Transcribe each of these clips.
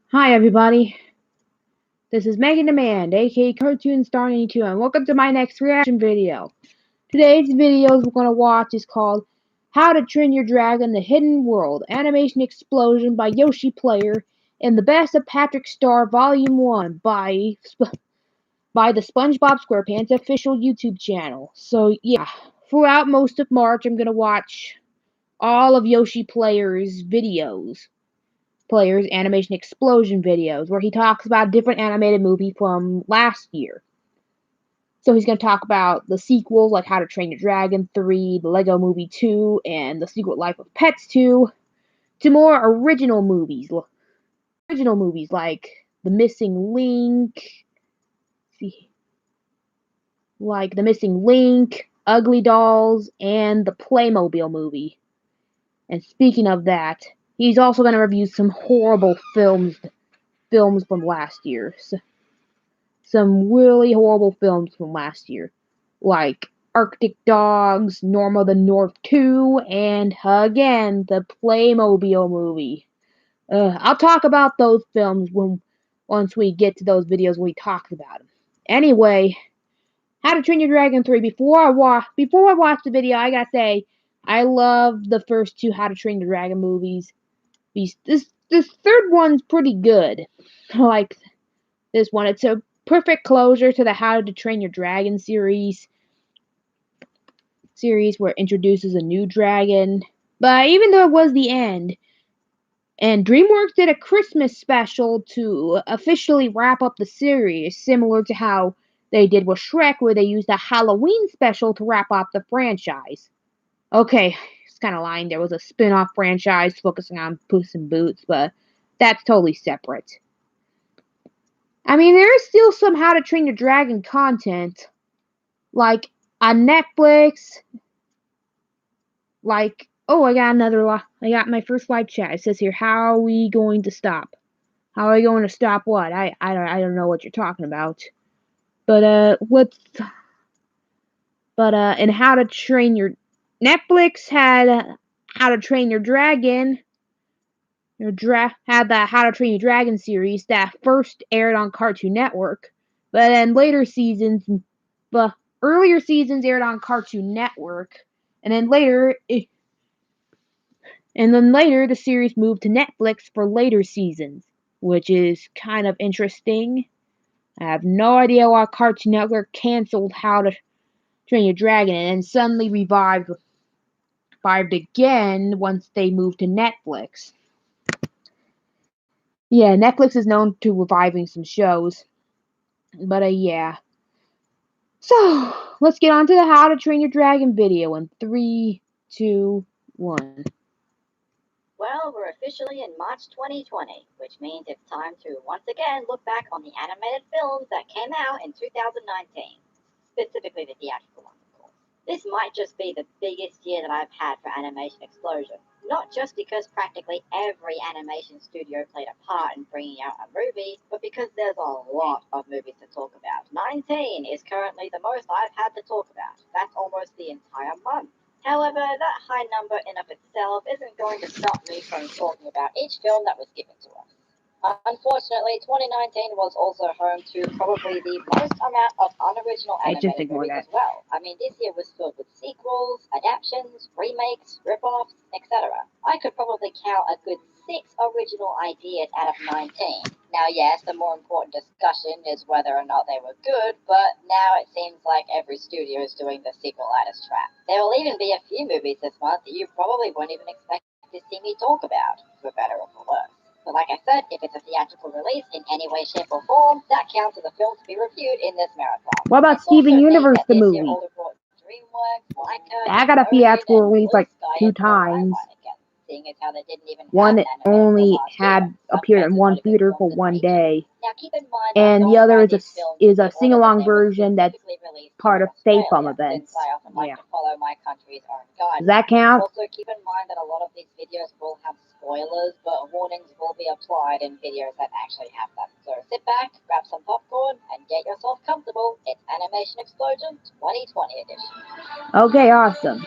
Hi everybody, this is Megan Demand, aka Cartoon Star 92, and welcome to my next reaction video. Today's video we're going to watch is called How to Train Your Dragon: The Hidden World, Animation Explosion by Yoshi Player, and The Best of Patrick Star Volume 1 by the SpongeBob SquarePants official YouTube channel. So yeah, throughout most of March I'm going to watch all of Yoshi Player's Player's Animation Explosion videos, where he talks about a different animated movie from last year. So he's going to talk about the sequels, like How to Train Your Dragon 3, the Lego Movie 2, and The Secret Life of Pets 2, to more original movies like The Missing Link, Ugly Dolls, and the Playmobil movie. And speaking of that, he's also going to review some horrible films from last year. Some really horrible films from last year, like Arctic Dogs, Norma the North 2, and again, the Playmobil movie. I'll talk about those films once we get to those videos when we talk about them. Anyway, How to Train Your Dragon 3. Before I watch the video, I gotta say, I love the first two How to Train Your Dragon movies. This third one's pretty good. I like this one. It's a perfect closure to the How to Train Your Dragon series where it introduces a new dragon. But even though it was the end, and DreamWorks did a Christmas special to officially wrap up the series, similar to how they did with Shrek, where they used a Halloween special to wrap up the franchise. Okay, it's kind of lying. There was a spin-off franchise focusing on Puss in Boots, but that's totally separate. I mean, there is still some How to Train Your Dragon content, like on Netflix. Like, oh, I got my first live chat. It says here, how are we going to stop? How are we going to stop what? I don't know what you're talking about. But and How to Train Your Netflix had How to Train Your Dragon. Had the How to Train Your Dragon series that first aired on Cartoon Network, but then earlier seasons aired on Cartoon Network, and then later the series moved to Netflix for later seasons, which is kind of interesting. I have no idea why Cartoon Network canceled How to Train Your Dragon and then suddenly revived again once they moved to Netflix. Yeah, Netflix is known to reviving some shows. But yeah. So, let's get on to the How to Train Your Dragon video in 3, 2, 1. Well, we're officially in March 2020, which means it's time to once again look back on the animated films that came out in 2019, specifically the theatrical ones, of course. This might just be the biggest year that I've had for Animation Explosion, not just because practically every animation studio played a part in bringing out a movie, but because there's a lot of movies to talk about. 19 is currently the most I've had to talk about. That's almost the entire month. However, that high number in of itself isn't going to stop me from talking about each film that was given to us. Unfortunately, 2019 was also home to probably the most amount of unoriginal animated movies as well. I mean, this year was filled with sequels, adaptations, remakes, rip-offs, etc. I could probably count a good 6 original ideas out of 19. Now, yes, the more important discussion is whether or not they were good, but now it seems like every studio is doing the sequelitis trap. There will even be a few movies this month that you probably won't even expect to see me talk about, for better or for worse. But like I said, if it's a theatrical release in any way, shape, or form, that counts as a film to be reviewed in this marathon. What about It's Steven Universe the movie? DreamWorks, Laika, That got a theatrical release like Sky 2 times. seeing as how they didn't even One have an only animated had appeared in one theater for one day, Now keep in mind and the other is a sing-along order version that's released part in of Stay Foam Australia, events. since I often like Yeah. to follow my country's own Does that count? Also keep in mind that a lot of these videos will have spoilers, but warnings will be applied in videos that actually have them. So sit back, grab some popcorn, and get yourself comfortable. It's Animation Explosion 2020 edition. Okay, awesome.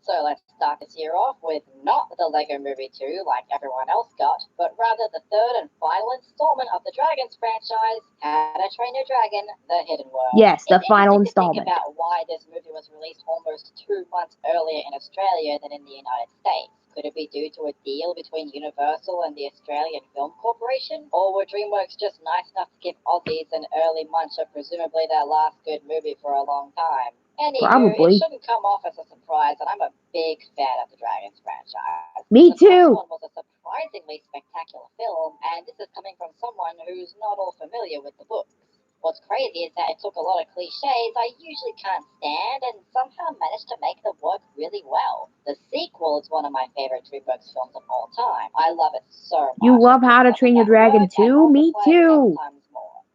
So let's start this year off with not the Lego Movie 2 like everyone else got, but rather the third and final installment of the Dragons franchise, How to Train Your Dragon: The Hidden World. Yes, the It's final interesting to think installment. about why this movie was released almost 2 months earlier in Australia than in the United States. Could it be due to a deal between Universal and the Australian Film Corporation? Or were DreamWorks just nice enough to give Aussies an early munch of presumably their last good movie for a long time? Anywho, Probably. it shouldn't come off as a surprise that I'm a big fan of the Dragons franchise. Me The too. first one was a surprisingly spectacular film, and this is coming from someone who's not all familiar with the books. What's crazy is that it took a lot of cliches I usually can't stand and somehow managed to make them work really well. The sequel is one of my favorite DreamWorks films of all time. I love it so much. You love How to Train Your Dragon too? Me too.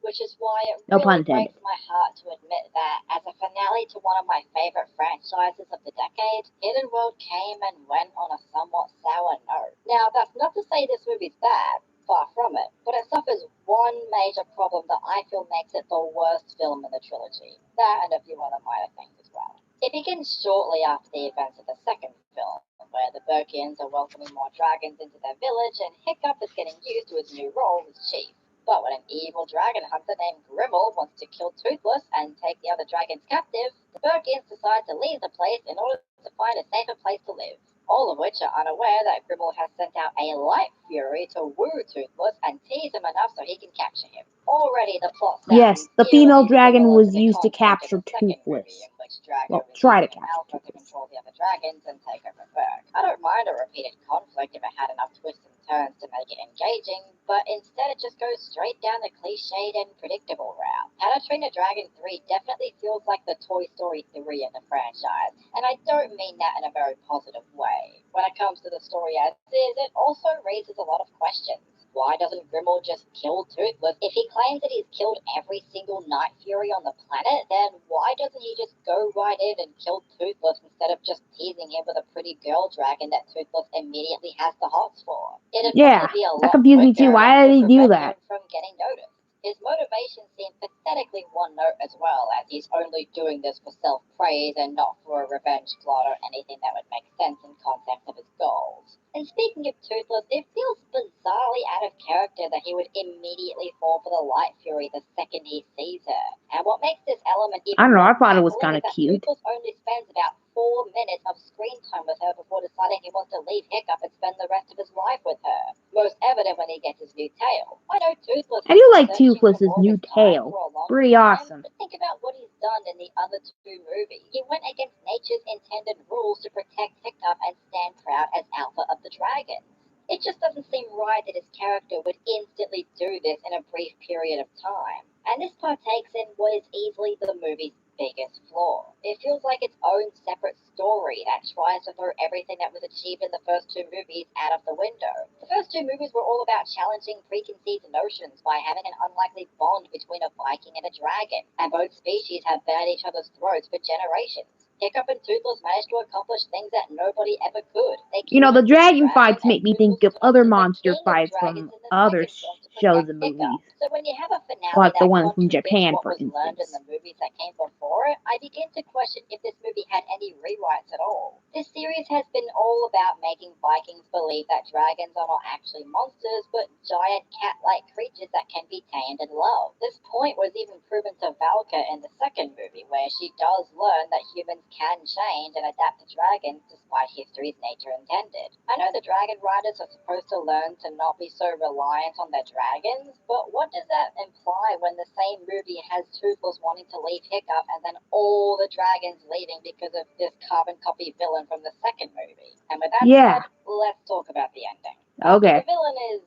Which is why it No pun really intended. breaks my heart to admit that, as a finale to one of my favorite franchises of the decade, Hidden World came and went on a somewhat sour note. Now, that's not to say this movie's bad, far from it, but it suffers one major problem that I feel makes it the worst film in the trilogy. That and a few other minor things as well. It begins shortly after the events of the second film, where the Birkins are welcoming more dragons into their village, and Hiccup is getting used to his new role as chief. But when an evil dragon hunter named Grimmel wants to kill Toothless and take the other dragons captive, the Birkins decide to leave the place in order to find a safer place to live. All of which are unaware that Grimmel has sent out a light fury to woo Toothless and tease him enough so he can capture him. Already the plot sounds Yes, the female eerily dragon similar was to the used to concept of capture the second movie, Toothless. in which Drago Well, was try to using an capture alpha to Toothless. control the other dragons and take over Berk. I don't mind a repeated conflict if it had enough twists and turns to make it engaging, but instead it just goes straight down the cliched and predictable route. How to Train a Dragon 3 definitely feels like the Toy Story 3 of the franchise, and I don't mean that in a very positive way. When it comes to the story as is, it also raises a lot of questions. Why doesn't Grimmel just kill Toothless? If he claims that he's killed every single Night Fury on the planet, then why doesn't he just go right in and kill Toothless instead of just teasing him with a pretty girl dragon that Toothless immediately has the hots for? It'd Yeah, probably be a that lot confused me too. quicker Why and did he would do prevent that? him from getting noticed. His motivation seemed pathetically one note as well, as he's only doing this for self-praise and not for a revenge plot or anything that would make sense in context of his goals. And speaking of Toothless, it feels bizarrely out of character that he would immediately fall for the Light Fury the second he sees her. And what makes this element even I don't know, more I thought it was baffling kinda is that cute. Toothless only spends about 4 minutes of screen time with her before deciding he wants to leave Hiccup and spend the rest of his life with her. Most evident when he gets his new tail. I know Toothless I do has like been searching for Toothless's more of new his kind tail. for a long Pretty time, awesome. but think about what he's done in the other two movies. He went against nature's intended rules to protect Hiccup and stand proud as Alpha of the Dragons. It just doesn't seem right that his character would instantly do this in a brief period of time. And this partakes in what is easily the movie's biggest flaw. It feels like its own separate story that tries to throw everything that was achieved in the first two movies out of the window. The first two movies were all about challenging preconceived notions by having an unlikely bond between a Viking and a dragon, and both species have been at each other's throats for generations. Hiccup and Toothless managed to accomplish things that nobody ever could. You know, the dragon fights make me think of other monster fights from other shows and movies. So when you have a finale Like the that one from contradicts Japan, what for was learned in instance. the movies that came before it, I begin to question if this movie had any rewrites at all. This series has been all about making Vikings believe that dragons are not actually monsters, but giant cat-like creatures that can be tamed and loved. This point was even proven to Valka in the second movie, where she does learn that humans can change and adapt to dragons despite history's nature intended. I know the dragon riders are supposed to learn to not be so reliant on their dragons, but what does that imply when the same movie has Toothless wanting to leave Hiccup and then all the dragons leaving because of this carbon copy villain from the second movie? And with that said, let's talk about the ending. Okay. After the villain is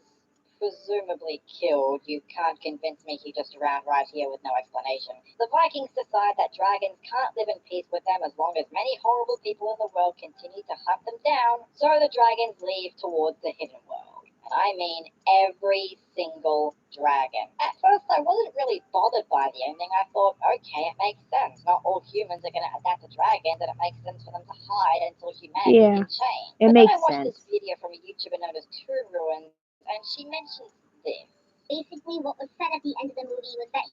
presumably killed, you can't convince me he just ran right here with no explanation. The Vikings decide that dragons can't live in peace with them as long as many horrible people in the world continue to hunt them down, so the dragons leave towards the hidden world. And I mean every single dragon. At first, I wasn't really bothered by the ending. I thought, okay, it makes sense. Not all humans are going to adapt to dragons, and it makes sense for them to hide until humanity can change. It But makes then I watched sense. this video from a YouTuber known as True Ruins, and she mentions this. Basically, what was said at the end of the movie was that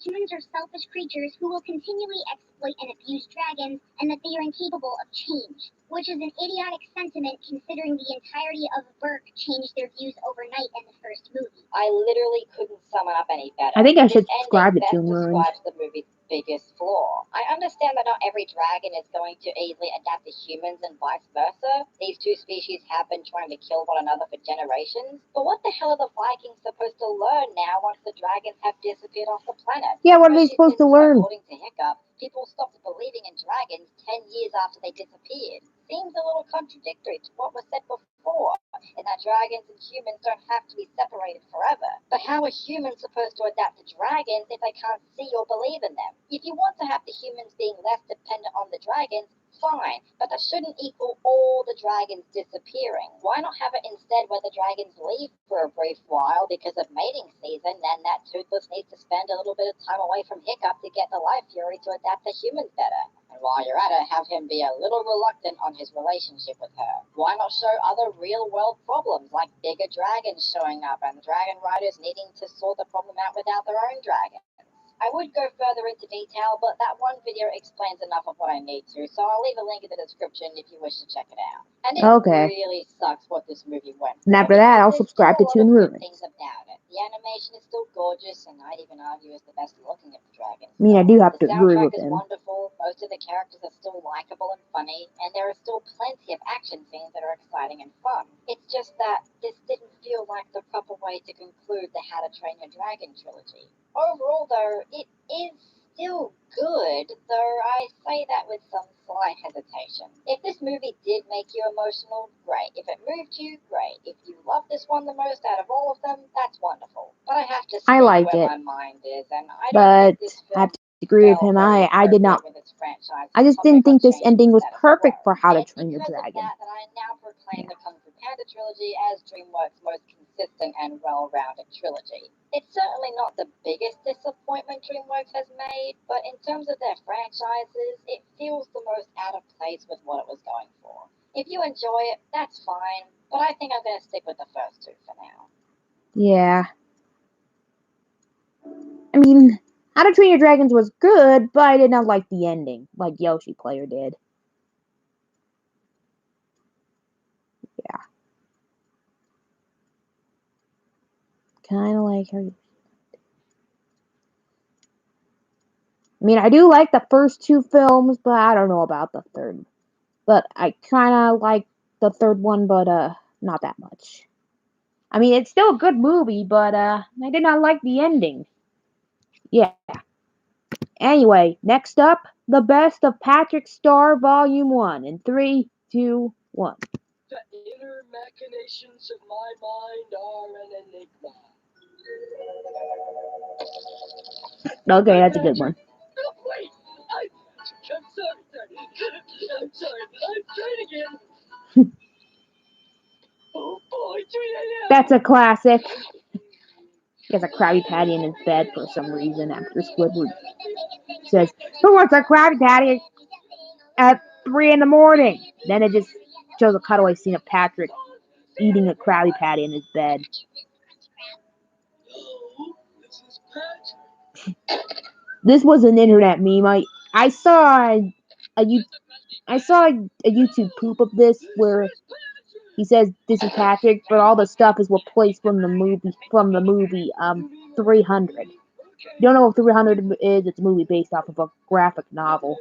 Humans are selfish creatures who will continually exploit and abuse dragons, and that they are incapable of change, which is an idiotic sentiment considering the entirety of Berk changed their views overnight in the first movie. I literally couldn't sum it up any better. I think I This should ending subscribe to best Toon Ruins. describes the movie's biggest flaw. I understand that not every dragon is going to easily adapt to humans and vice versa. These two species have been trying to kill one another for generations. But what the hell are the Vikings supposed to learn now once the dragons have disappeared off the planet? Yeah, what are they supposed to learn? According to Hiccup, people stopped believing in dragons 10 years after they disappeared. Seems a little contradictory to what was said before, in that dragons and humans don't have to be separated forever. But how are humans supposed to adapt to dragons if they can't see or believe in them? If you want to have the humans being less dependent on the dragons, fine, but that shouldn't equal all the dragons disappearing. Why not have it instead where the dragons leave for a brief while because of mating season, then that Toothless needs to spend a little bit of time away from Hiccup to get the Life Fury to adapt to humans better. And while you're at it, have him be a little reluctant on his relationship with her. Why not show other real-world problems, like bigger dragons showing up and dragon riders needing to sort the problem out without their own dragons? I would go further into detail, but that one video explains enough of what I need to, so I'll leave a link in the description if you wish to check it out. And it really sucks what this movie went And for, after that, I'll because subscribe to there's still Toon a lot of good Ruins. things about it. The animation is still gorgeous, and I'd even argue is the best looking of the dragons. I mean, I do have The to agree soundtrack with is him. wonderful, most of the characters are still likable and funny, and there are still plenty of action scenes that are exciting and fun. It's just that this didn't feel like the proper way to conclude the How to Train Your Dragon trilogy. Overall, though, it is still good, though I say that with some slight hesitation. If this movie did make you emotional, great. If it moved you, great. If you love this one the most out of all of them, that's wonderful. But I have to see where my mind is, and I don't think this film agree with him. I did not. I just didn't think this ending was perfect for How to Train Your Dragon. That I now proclaim the Kung Fu Panda trilogy as DreamWorks' most consistent and well-rounded trilogy. It's certainly not the biggest disappointment DreamWorks has made, but in terms of their franchises, it feels the most out of place with what it was going for. If you enjoy it, that's fine, but I think I'm going to stick with the first two for now. Yeah. I mean, How to Train Your Dragons was good, but I did not like the ending, like Yoshi Player did. Yeah. Kind of like her. I mean, I do like the first two films, but I don't know about the third. But I kind of like the third one, but not that much. I mean, it's still a good movie, but I did not like the ending. Yeah. Anyway, next up, the best of Patrick Star Volume 1 in 3, 2, 1. The inner machinations of my mind are an enigma. Okay, that's a good one. Oh, wait! I'm sorry. I'm sorry. I'm trying again. Oh boy, 3 a.m. That's a classic. He has a Krabby Patty in his bed for some reason after Squidward says, "Who wants a Krabby Patty at 3 in the morning?" Then it just shows a cutaway scene of Patrick eating a Krabby Patty in his bed. Oh, this is Patrick. This was an internet meme. I saw a YouTube poop of this where he says this is Patrick, but all the stuff is replaced from the movie 300. You don't know what 300 is? It's a movie based off of a graphic novel,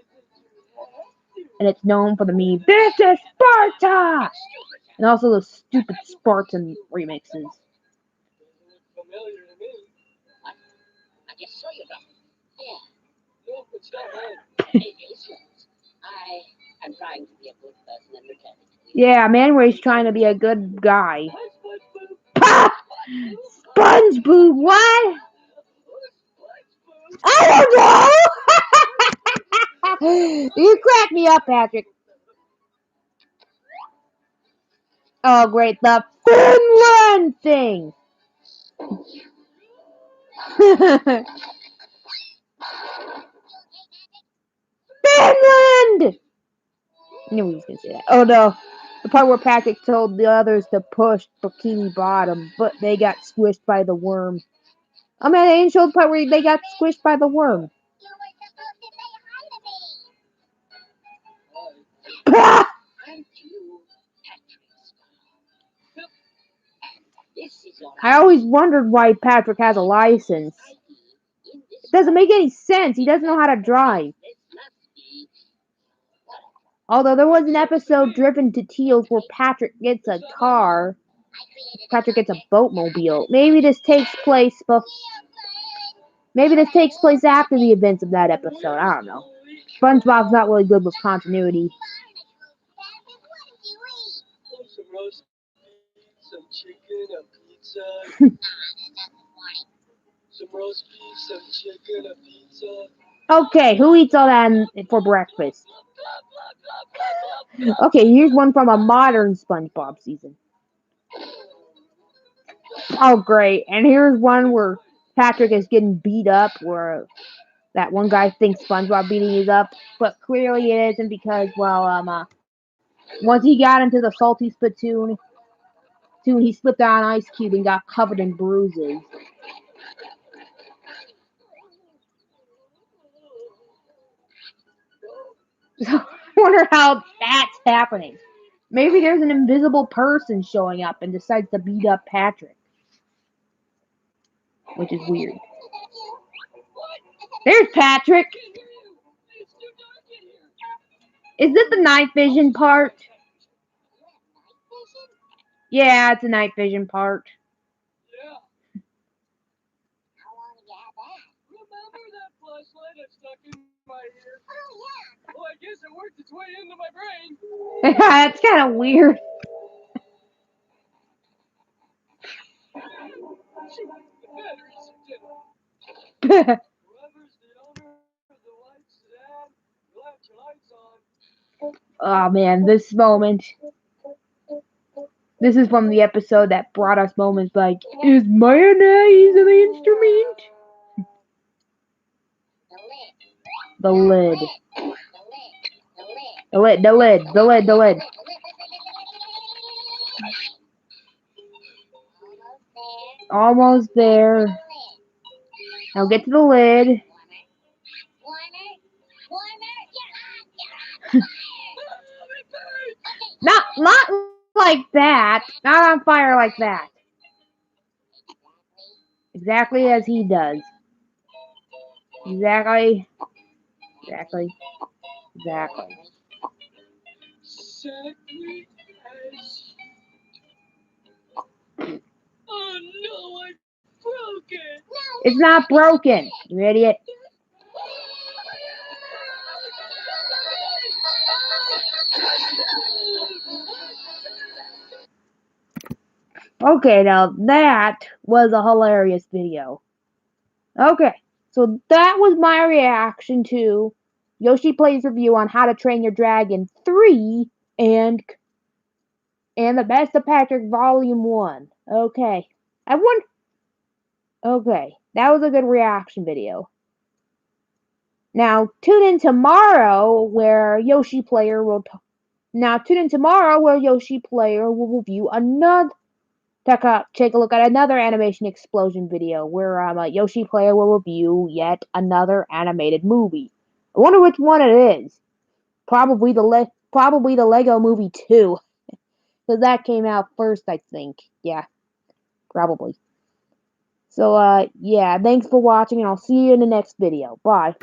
and it's known for the meme "This is Sparta," and also the stupid Spartan remixes. Familiar to me. I just saw you though. Yeah. No, it's not mine. It is yours. I'm trying to be a good person and return it to you. Yeah, Manway's trying to be a good guy. Hi, SpongeBob, what? I don't know! You crack me up, Patrick. Oh, great, the Finland thing! Finland! I knew he was gonna say that. Oh no, the part where Patrick told the others to push Bikini Bottom, but they got squished by the worm. Oh man, they didn't show the part where they got squished by the worm. You were supposed to say hi to me. Hi. Thank you, Patrick. Yep. And this is your I always wondered why Patrick has a license. It doesn't make any sense. He doesn't know how to drive. This must be Although there was an episode driven to Teals where Patrick gets a car. Patrick gets a boatmobile. Maybe this takes place after the events of that episode. I don't know. SpongeBob's not really good with continuity. some roast beef, some chicken, a pizza. Some roast beef, some chicken, a pizza. Okay, who eats all that for breakfast? Okay, here's one from a modern SpongeBob season. Oh, great. And here's one where Patrick is getting beat up, where that one guy thinks SpongeBob beating him up, but clearly it isn't because, well, once he got into the salty spittoon, he slipped on an ice cube and got covered in bruises. So, I wonder how that's happening. Maybe there's an invisible person showing up and decides to beat up Patrick. Which is weird. There's Patrick! Is this the night vision part? Yeah, it's a night vision part. Yeah. How long have you had that? Remember that flashlight I stuck in my ear? Oh, yeah. Well, I guess it worked its way into my brain. That's kind of weird. Shoot, the batteries are dead. Oh Whoever's the owner of the white sedan, you'll have your lights on. man, this moment. This is from the episode that brought us moments like, is mayonnaise an instrument? The lid. The lid. The lid. Almost there. Now get to the lid. Not like that. Not on fire like that. Exactly as he does. Exactly. Exactly as. Oh no, I broke it. It's not broken, you idiot. Okay, now that was a hilarious video. Okay, so that was my reaction to Yoshi Plays review on How to Train Your Dragon 3 and The Best of Patrick Volume 1. Okay. Okay, that was a good reaction video. Now, tune in tomorrow where Yoshi Player will review another take a look at another animation explosion video where Yoshi Player will review yet another animated movie. I wonder which one it is. Probably the Lego Movie 2, because that came out first, I think. Yeah, probably. So yeah, thanks for watching, and I'll see you in the next video. Bye.